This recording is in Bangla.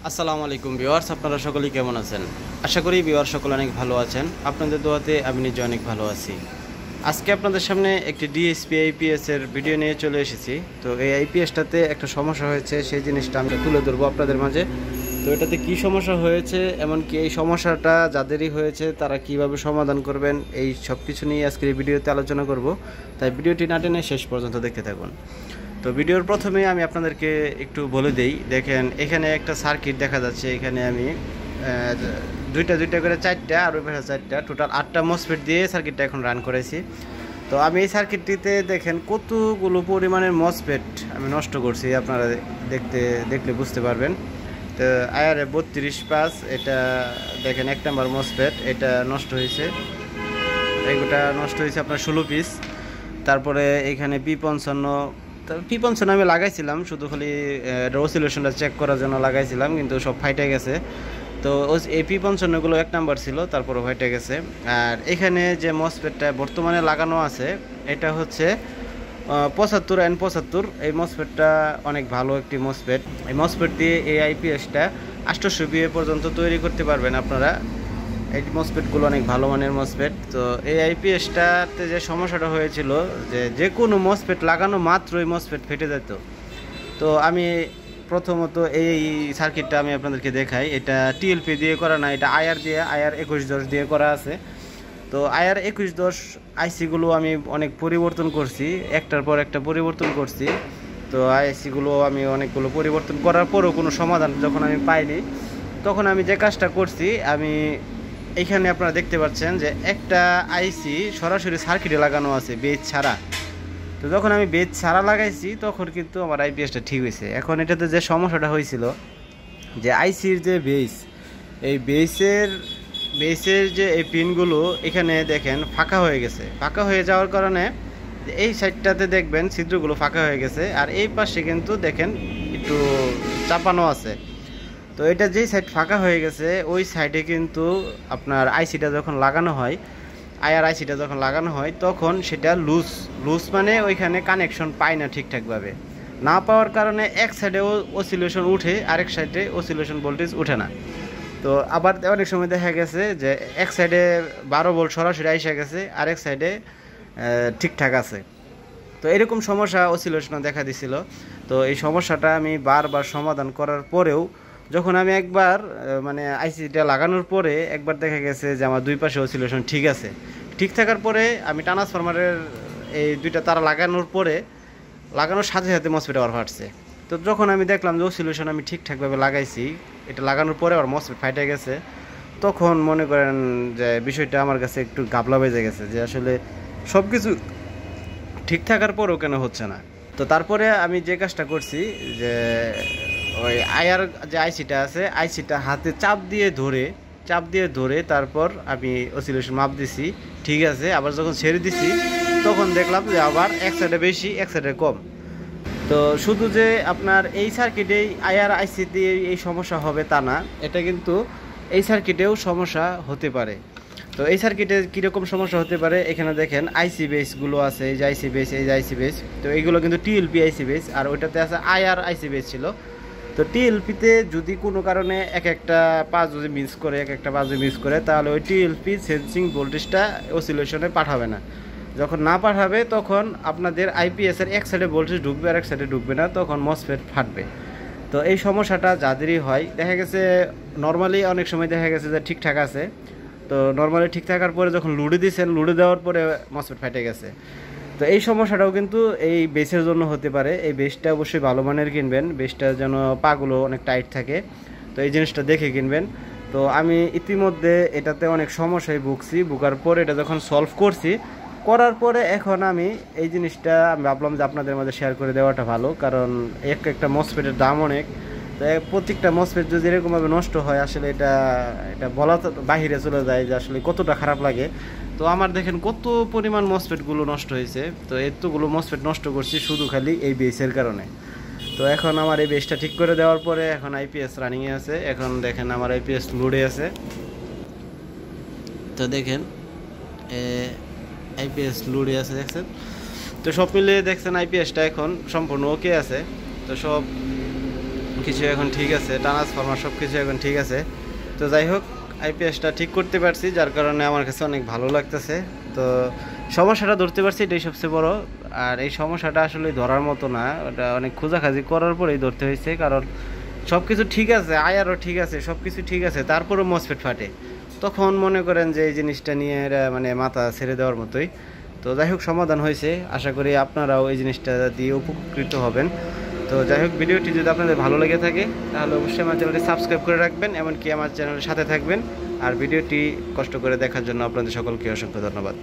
আসসালামু আলাইকুম ভিউয়ার্স, আপনারা সকলেই কেমন আছেন? আশা করি ভিউয়ার সকলে অনেক ভালো আছেন। আপনাদের দোয়াতে আমি নিজে অনেক ভালো আছি। আজকে আপনাদের সামনে একটি ডিএসপি আইপিএস এর ভিডিও নিয়ে চলে এসেছি। তো এই আইপিএসটাতে একটা সমস্যা হয়েছে, সেই জিনিসটা আমরা তুলে ধরবো আপনাদের মাঝে। তো এটাতে কি সমস্যা হয়েছে, এমনকি এই সমস্যাটা যাদেরই হয়েছে তারা কিভাবে সমাধান করবেন, এই সব কিছু নিয়ে আজকের এই ভিডিওতে আলোচনা করব। তাই ভিডিওটি না টেনে শেষ পর্যন্ত দেখতে থাকুন। তো ভিডিওর প্রথমে আমি আপনাদেরকে একটু বলে দেই, দেখেন এখানে একটা সার্কিট দেখা যাচ্ছে। এখানে আমি দুইটা করে চারটা আর ওই পাশে চারটা, টোটাল 8টা মসফেট দিয়ে সার্কিটটা এখন রান করেছি। তো আমি এই সার্কিটটিতে দেখেন কতগুলো পরিমাণের মসফেট আমি নষ্ট করছি, আপনারা দেখলে বুঝতে পারবেন। তো আয়ারে 32/5 এটা দেখেন 1 নাম্বার মসফেট, এটা নষ্ট হয়েছে। এইটা নষ্ট হয়েছে আপনার 16 পিস। তারপরে এখানে P55 আমি লাগাইছিলাম, শুধু খালি অসিলেশনটা চেক করার জন্য লাগাইছিলাম, কিন্তু সব ফাইটে গেছে। তো এই P55গুলো 1 নাম্বার ছিল, তারপরে ফাইটে গেছে। আর এখানে যে মসফেটটা বর্তমানে লাগানো আছে এটা হচ্ছে 75N75। এই মসফেটটা অনেক ভালো একটি মসফেট। এই মসফেট দিয়ে এই আইপিএসটা 800 VA পর্যন্ত তৈরি করতে পারবেন আপনারা। এই মসফেটগুলো অনেক ভালো মানের মসফেট। তো এই আইপিএসটাতে যে সমস্যাটা হয়েছিল, যে কোনো মসফেট লাগানো মাত্রই মসফেট ফেটে যেত। তো আমি প্রথমত এই সার্কিটটা আমি আপনাদেরকে দেখাই। এটা টিএলপি দিয়ে করা না, এটা আয়ার 2110 দিয়ে করা আছে। তো আয়ার 2110 আইসিগুলো আমি অনেক পরিবর্তন করছি, একটার পর একটা পরিবর্তন করছি। তো আইসিগুলো আমি অনেকগুলো পরিবর্তন করার পরও কোনো সমাধান যখন আমি পাইনি, তখন আমি যে কাজটা করছি, আমি এইখানে আপনারা দেখতে পাচ্ছেন যে একটা আইসি সরাসরি সার্কিটে লাগানো আছে, বেজ ছাড়া। তো যখন আমি বেজ ছাড়া লাগাইছি তখন কিন্তু আমার আইপিএসটা ঠিক হয়েছে। এখন এটাতে যে সমস্যাটা হয়েছিল, যে আইসির যে বেজ, এই বেসের যে এই পিনগুলো এখানে দেখেন ফাঁকা হয়ে গেছে। ফাঁকা হয়ে যাওয়ার কারণে এই সাইডটাতে দেখবেন ছিদ্রগুলো ফাঁকা হয়ে গেছে, আর এই পাশে কিন্তু দেখেন একটু চাপানো আছে। তো এটা যেই সাইড ফাঁকা হয়ে গেছে, ওই সাইডে কিন্তু আপনার আইসিটা যখন লাগানো হয়, আয়ার আইসিটা যখন লাগানো হয়, তখন সেটা লুজ মানে ওইখানে কানেকশন পায় না ঠিকঠাকভাবে। না পাওয়ার কারণে এক সাইডে অসিলেশন উঠে, আরেক সাইডে অসিলেশন ভোল্টেজ উঠে না। তো আবার অনেক সময় দেখা গেছে যে এক সাইডে 12 ভোল্ট সরাসরি আইসা গেছে, আরেক সাইডে ঠিকঠাক আছে। তো এরকম সমস্যা অসিলেশনে দেখা দিছিল। তো এই সমস্যাটা আমি বারবার সমাধান করার পরেও, যখন আমি একবার মানে আইসিটা লাগানোর পরে একবার দেখা গেছে যে আমার দুই পাশে অসিলেশন ঠিক আছে। ঠিক থাকার পরে আমি ট্রান্সফরমারের এই দুইটা তারা লাগানোর সাথে সাথে মসফেট আবার ফাটছে। তো যখন আমি দেখলাম যে অসিলেশন আমি ঠিকঠাকভাবে লাগাইছি, এটা লাগানোর পরে আবার মসফেট ফাইটে গেছে, তখন মনে করেন যে বিষয়টা আমার কাছে একটু গাবলা বেজে গেছে, যে আসলে সব কিছু ঠিক থাকার পরেও কেন হচ্ছে না। তো তারপরে আমি যে কাজটা করছি, যে ওই আয়ার যে আইসিটা আছে, আইসিটা হাতে চাপ দিয়ে ধরে তারপর আমি অসিলেশন মাপ দিছি, ঠিক আছে। আবার যখন ছেড়ে দিছি তখন দেখলাম যে আবার এক সাইডে বেশি, এক সাইডে কম। তো শুধু যে আপনার এই সার্কিটেই আয়ার আইসি দিয়ে এই সমস্যা হবে তা না, এটা কিন্তু এই সার্কিটেও সমস্যা হতে পারে। তো এই সার্কিটে কীরকম সমস্যা হতে পারে, এখানে দেখেন আইসি বেসগুলো আছে, এই যে আইসি বেস। তো এইগুলো কিন্তু টিএলপি আইসি বেস, আর ওইটাতে আছে আয়ার আইসি বেস ছিল। তো টিএলপিতে যদি কোনো কারণে একটা পাঁচ যদি মিস করে, তাহলে ওই টিএলপি সেন্সিং ভোল্টেজটা অসিলেশনে পাঠাবে না। যখন না পাঠাবে তখন আপনাদের আইপিএসের এক সাইডে ভোল্টেজ ঢুকবে আর এক সাইডে ঢুকবে না, তখন মসফেট ফাটবে। তো এই সমস্যাটা যাদেরই হয়, দেখা গেছে নর্মালি অনেক সময় দেখা গেছে যে ঠিকঠাক আছে। তো নর্মালি ঠিক থাকার পরে যখন লুডে দেওয়ার পরে মসফেট ফাটে গেছে। তো এই সমস্যাটাও কিন্তু এই বেসের জন্য হতে পারে। এই বেসটা অবশ্যই ভালো মানের কিনবেন, বেসটা যেন পাগুলো অনেক টাইট থাকে। তো এই জিনিসটা দেখে কিনবেন। তো আমি ইতিমধ্যে এটাতে অনেক সমস্যায় ভুগার পরে এটা যখন সলভ করার পরে এখন আমি এই জিনিসটা আমি ভাবলাম যে আপনাদের মধ্যে শেয়ার করে দেওয়াটা ভালো, কারণ একটা মসফেটের দাম অনেক। তো প্রত্যেকটা মসফেট যদি এরকমভাবে নষ্ট হয়, আসলে এটা বলা তো বাহিরে চলে যায় যে আসলে কতটা খারাপ লাগে। তো আমার দেখেন কত পরিমাণ মসফেটগুলো নষ্ট হয়েছে। তো এতগুলো মসফেট নষ্ট করছি শুধু খালি এই বেসের কারণে। তো এখন আমার এই বেসটা ঠিক করে দেওয়ার পরে এখন আইপিএস রানিংয়ে আছে। এখন দেখেন আমার আইপিএস লোডে আছে। তো দেখেন আইপিএস লোডে আছে, দেখছেন। তো সব মিলিয়ে দেখছেন আইপিএসটা এখন সম্পূর্ণ ওকে আছে। তো সব কিছু এখন ঠিক আছে, ট্রান্সফরমার সব কিছু এখন ঠিক আছে। তো যাই হোক, আইপিএসটা ঠিক করতে পারছি, যার কারণে আমার কাছে অনেক ভালো লাগতেছে। তো সমস্যাটা ধরতে পারছি, এটাই সবচেয়ে বড়। আর এই সমস্যাটা আসলে ধরার মতো না, ওটা অনেক খোঁজাখাজি করার পরেই ধরতে হয়েছে, কারণ সব কিছু ঠিক আছে, আয়ারও ঠিক আছে, সব কিছু ঠিক আছে, তারপরেও মসফেট ফাটে। তখন মনে করেন যে এই জিনিসটা নিয়ে এরা মানে মাথা ছেড়ে দেওয়ার মতোই। তো যাই হোক, সমাধান হয়েছে, আশা করি আপনারাও এই জিনিসটা দিয়ে উপকৃত হবেন। তো যাই হোক, ভিডিওটি যদি আপনাদের ভালো লেগে থাকে তাহলে অবশ্যই আমার চ্যানেলটি সাবস্ক্রাইব করে রাখবেন, এমনকি আমার চ্যানেলের সাথে থাকবেন। আর ভিডিওটি কষ্ট করে দেখার জন্য আপনাদের সকলকে অসংখ্য ধন্যবাদ।